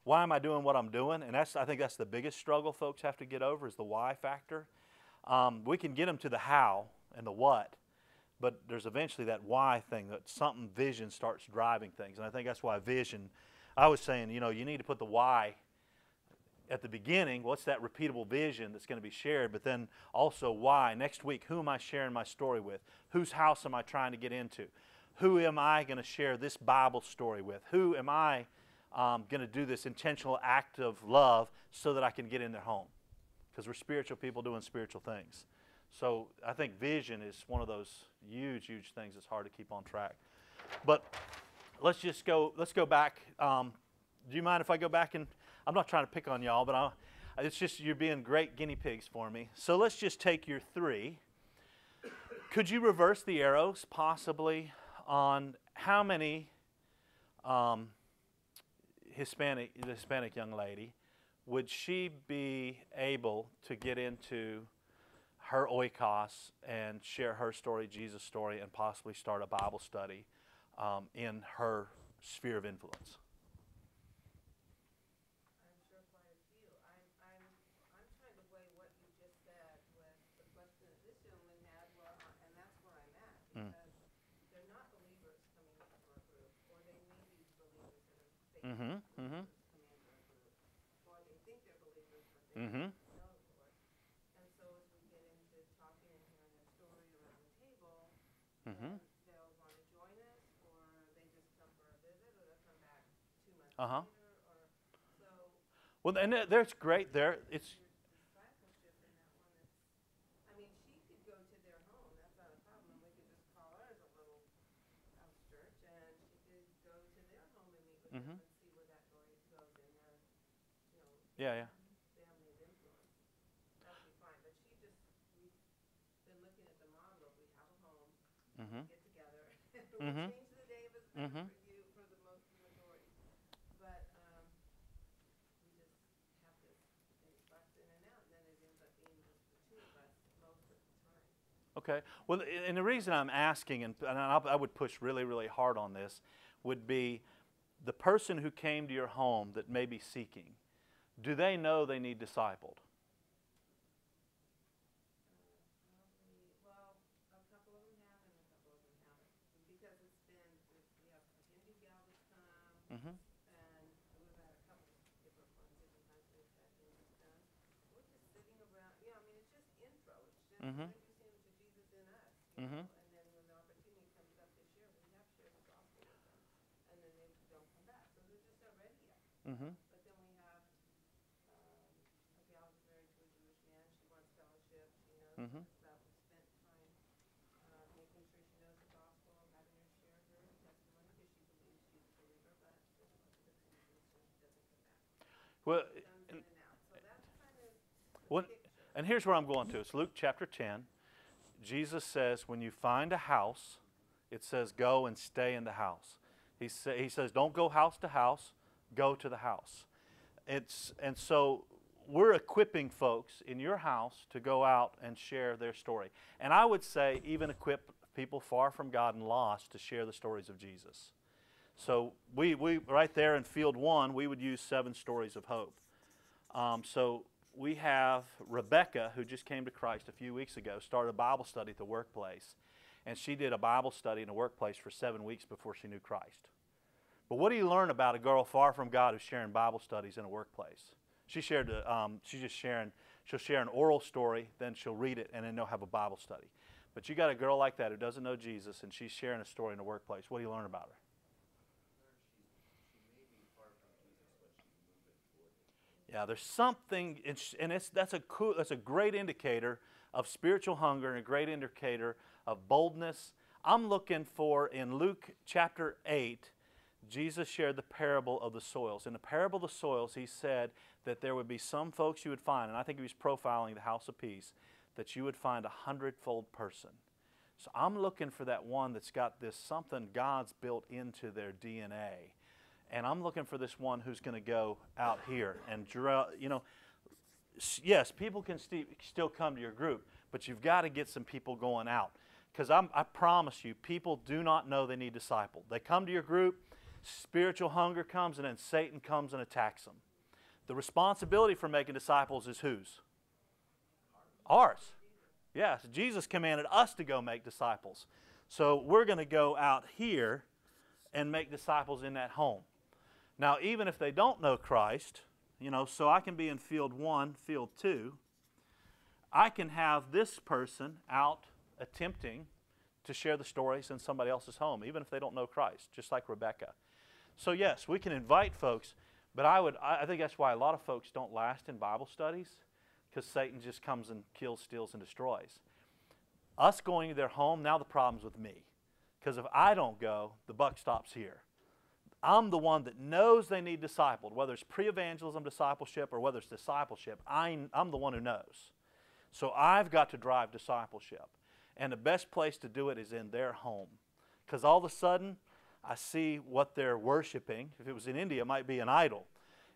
Why am I doing what I'm doing? And I think that's the biggest struggle folks have to get over is the why factor. We can get them to the how and the what, but there's eventually that why thing, that something, vision starts driving things. And I think that's why vision, I was saying, you need to put the why at the beginning. What's that repeatable vision that's going to be shared? But then also why. Next week, who am I sharing my story with? Whose house am I trying to get into? Who am I going to share this Bible story with? Who am I going to do this intentional act of love so that I can get in their home? Because we're spiritual people doing spiritual things. So I think vision is one of those huge, huge things that's hard to keep on track. But let's go back. Do you mind if I go back? And I'm not trying to pick on y'all, but it's just you're being great guinea pigs for me. So let's just take your 3. Could you reverse the arrows possibly on how many Hispanic young lady would she be able to get into her oikos and share her story, Jesus' story, and possibly start a Bible study in her sphere of influence? I'm sure quite a few. I'm trying to weigh what you just said with the question that this gentleman had, and that's where I'm at, because they're not believers coming into our group, or they may be believers that are fake believers coming into our group, or they think they're believers, but they don't know the Lord. And so as we get into talking and hearing their story around the table, then they'll want to join us, or they just come for a visit, or they'll come back 2 months later, or so. Well, and there's great there. It's Discipleship in that one. I mean, she could go to their home. That's not a problem. We could just call ours a little house church, and she could go to their home and meet with them and see where that goes in their, yeah. family of influence. That would be fine. But we've been looking at the model of we have a home, we get together, we change the day if it's better for you, for the majority. But we just have this thing bucks in and out, and then it ends up being just the 2 of us most of the time. Okay. Well, and the reason I'm asking, and I would push really, really hard on this, would be the person who came to your home that may be seeking, do they know they need discipled? Well, a couple of them have and a couple of them haven't. Because we have a Hindu gal that's come, and we've had a couple of different ones. Different times we've had Hindus come. We're just sitting around, it's just intro. It's just introducing them to Jesus in us, and then when the opportunity comes up to share, we have shared the gospel with them, and then they don't come back. So they're just not ready yet. But then we have a gal who's married to a Jewish man. She wants fellowship. She knows that we spent time making sure she knows the gospel, having her share her testimony because she believes she's a believer, but just most of the season, so she doesn't come back. Well, Comes in and out. So that's kind of the Well, picture. and here's where I'm going to. It's Luke chapter 10. Jesus says, when you find a house, it says go and stay in the house. He says, don't go house to house, go to the house. And so we're equipping folks in your house to go out and share their story. And I would say even equip people far from God and lost to share the stories of Jesus. So we right there in field 1, we would use 7 stories of hope. So we have Rebecca, who just came to Christ a few weeks ago, started a Bible study at the workplace. And she did a Bible study in the workplace for 7 weeks before she knew Christ. But what do you learn about a girl far from God who's sharing Bible studies in a workplace? She'll share an oral story, then she'll read it, and then they'll have a Bible study. But you got a girl like that who doesn't know Jesus, and she's sharing a story in the workplace. What do you learn about her? Yeah, there's something, and that's a great indicator of spiritual hunger and a great indicator of boldness. I'm looking for, in Luke chapter 8, Jesus shared the parable of the soils. In the parable of the soils, he said that there would be some folks you would find, and I think he was profiling the house of peace, that you would find 100-fold person. So I'm looking for that one that's got this something God's built into their DNA. And I'm looking for this one who's going to go out here and draw, yes, people can still come to your group, but you've got to get some people going out. Because I promise you, people do not know they need discipled. They come to your group, spiritual hunger comes, and then Satan comes and attacks them. The responsibility for making disciples is whose? Ours. Yes, Jesus commanded us to go make disciples. So we're going to go out here and make disciples in that home. Now, even if they don't know Christ, so I can be in field 1, field 2, I can have this person out attempting to share the stories in somebody else's home, even if they don't know Christ, just like Rebecca. So yes, we can invite folks, but I think that's why a lot of folks don't last in Bible studies, because Satan just comes and kills, steals, and destroys. Us going to their home, now the problem's with me. Because if I don't go, the buck stops here. I'm the one that knows they need discipled, whether it's pre-evangelism discipleship or whether it's discipleship. I'm the one who knows. So I've got to drive discipleship. And the best place to do it is in their home. Because all of a sudden, I see what they're worshiping. If it was in India, it might be an idol.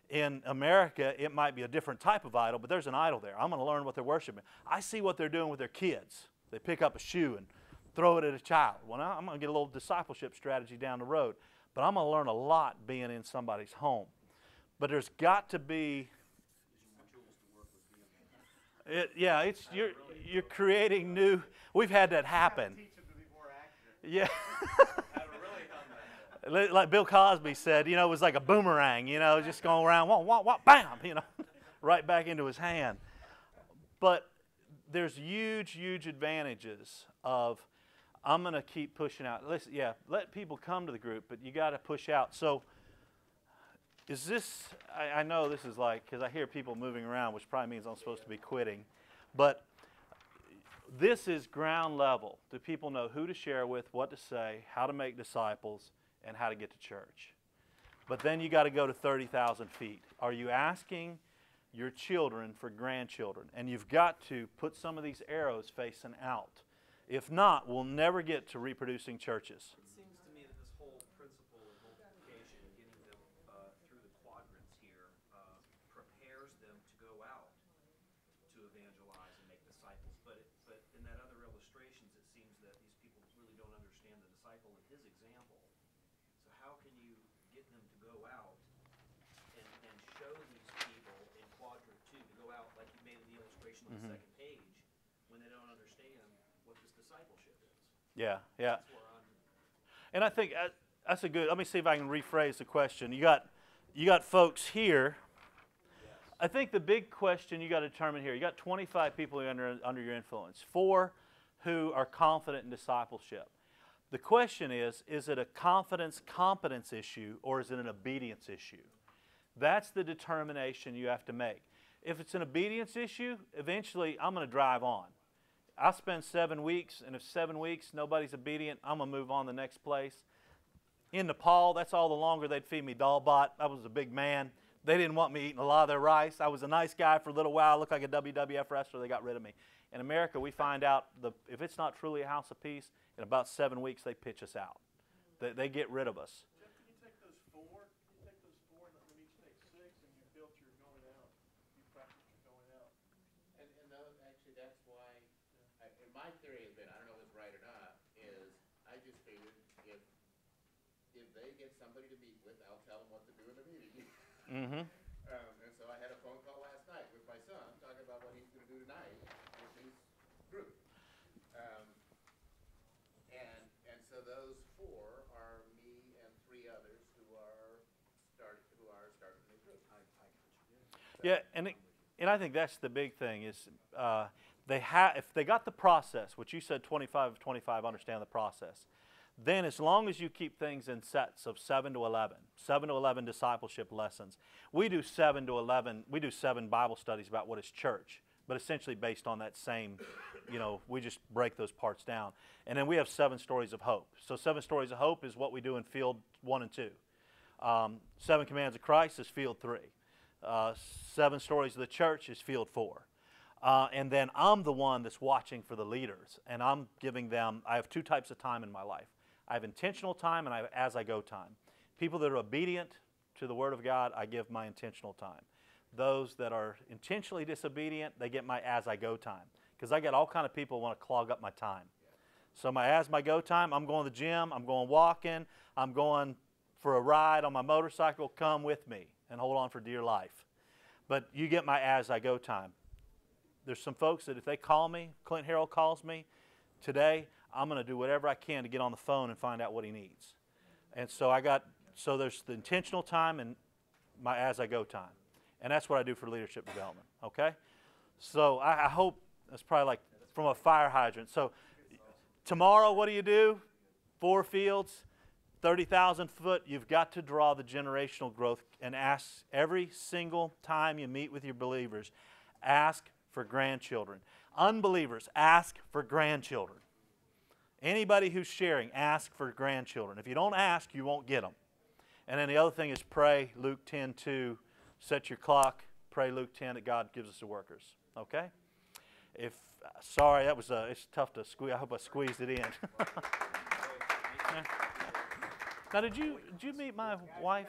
In America, it might be a different type of idol, but there's an idol there. I'm going to learn what they're worshiping. I see what they're doing with their kids. They pick up a shoe and throw it at a child. Well, now I'm going to get a little discipleship strategy down the road. But I'm going to learn a lot being in somebody's home. But there's got to be... you're creating new... We've had that happen. Yeah. Like Bill Cosby said, it was like a boomerang, just going around, bam, right back into his hand. But there's huge, huge advantages of, I'm going to keep pushing out. Listen, let people come to the group, but you got to push out. So is this, I know this is like, because I hear people moving around, which probably means I'm supposed to be quitting, but this is ground level. Do people know who to share with, what to say, how to make disciples, and how to get to church? But then you got to go to 30,000 feet. Are you asking your children for grandchildren? And you've got to put some of these arrows facing out. If not, we'll never get to reproducing churches. It seems to me that this whole principle of multiplication, getting them through the quadrants here, prepares them to go out to evangelize and make disciples. But in that other illustrations, it seems that these people really don't understand the disciple in his example. So how can you get them to go out and show these people in quadrant 2 to go out, like you made in the illustration on the second page, when they don't understand what this discipleship is? Yeah. That's where And I think that's a good, let me see if I can rephrase the question. You got folks here. I think the big question you got to determine here, you got 25 people under your influence, 4 who are confident in discipleship. The question is it a confidence-competence issue, or is it an obedience issue? That's the determination you have to make. If it's an obedience issue, eventually I'm going to drive on. I'll spend 7 weeks, and if 7 weeks nobody's obedient, I'm going to move on to the next place. In Nepal, that's all the longer they'd feed me dal bhat. I was a big man. They didn't want me eating a lot of their rice. I was a nice guy for a little while. I looked like a WWF wrestler. They got rid of me. In America, we find out if it's not truly a house of peace, in about 7 weeks they pitch us out. They get rid of us. Jeff, can you take those 4? Can you take those 4 and let them each take 6, and you built your going out? You practiced your going out. And actually, that's why, and my theory has been, I don't know if it's right or not, is I just figured if they get somebody to meet with, I'll tell them what to do in the meeting. Mm-hmm. And so I had a phone call last night with my son talking about what he's going to do tonight with his group. And so those 4 are me and 3 others who are starting the group. Yeah, and I think that's the big thing is if they got the process, which you said 25 of 25 understand the process, Then as long as you keep things in sets of 7 to 11 discipleship lessons. We do 7 to 11, we do 7 Bible studies about what is church, but essentially based on that same, we just break those parts down. And then we have 7 stories of hope. So 7 stories of hope is what we do in field 1 and 2. 7 commands of Christ is field 3. 7 stories of the church is field 4. And then I'm the one that's watching for the leaders, and I'm giving them, I have 2 types of time in my life. I have intentional time and I have as-I-go time. People that are obedient to the Word of God, I give my intentional time. Those that are intentionally disobedient, they get my as-I-go time. Because I got all kind of people who want to clog up my time. So my as-I-go time, I'm going to the gym, I'm going walking, I'm going for a ride on my motorcycle, come with me and hold on for dear life. But you get my as-I-go time. There's some folks that if they call me, Clint Harrell calls me today, I'm going to do whatever I can to get on the phone and find out what he needs. And so there's the intentional time and my as-I-go time. And that's what I do for leadership development, okay? So I hope that's probably like from a fire hydrant. So tomorrow, what do? 4 fields, 30,000 foot. You've got to draw the generational growth and ask every single time you meet with your believers, ask for grandchildren. Unbelievers, ask for grandchildren. Anybody who's sharing, ask for grandchildren. If you don't ask, you won't get them. And then the other thing is pray, Luke 10:2. Set your clock, pray Luke 10 that God gives us the workers. Okay? Sorry, that was it's tough to squeeze. I hope I squeezed it in. Now, did you meet my wife?